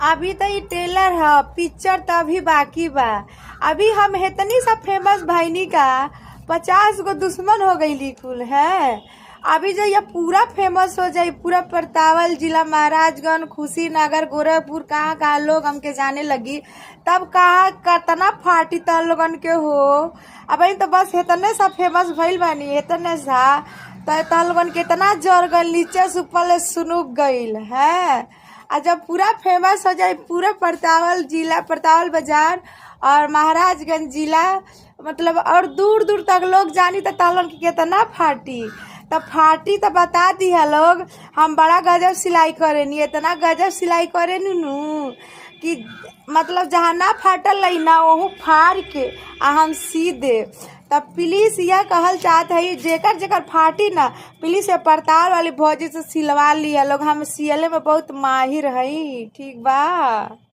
अभी तो ये ट्रेलर है, पिक्चर तो अभी बाकी बा। अभी हम हेतनी सा फेमस भैनी का 50 गो दुश्मन हो गई कुल है। अभी जो ये पूरा फेमस हो जाये, पूरा प्रतावल जिला, महाराजगंज, खुशीनगर, गोरखपुर, कहाँ कहाँ लोग हमके जाने लगी, तब कहाँ कतना फाटी तन लोगन के हो। अब तो बस हेतने सा फेमस भइल बानी, हेतने सा तन लोगन के इतना जर गल, नीचे से ऊपर सुनुक गईल है। और जब पूरा फेमस हो जाए पूरा प्रतावल जिला, प्रतावल बाजार और महाराजगंज जिला, मतलब और दूर दूर तक लोग जानी, तो तलन की कितना फाटी। तो फाटी तो बता दिया लोग, हम बड़ा गजब सिलाई करेनी, इतना गजब सिलाई करेनी नू कि मतलब जहाँ ना फाटल रही ना वहू फाड़ के आ हम सी दे। तब प्लीज यह कहल चाहत है, जेकर जेकर फाटी ना प्लीज से परताल वाली भौजी से सिलवा लिया लोग, हम सियले में बहुत माहिर है। ठीक बा।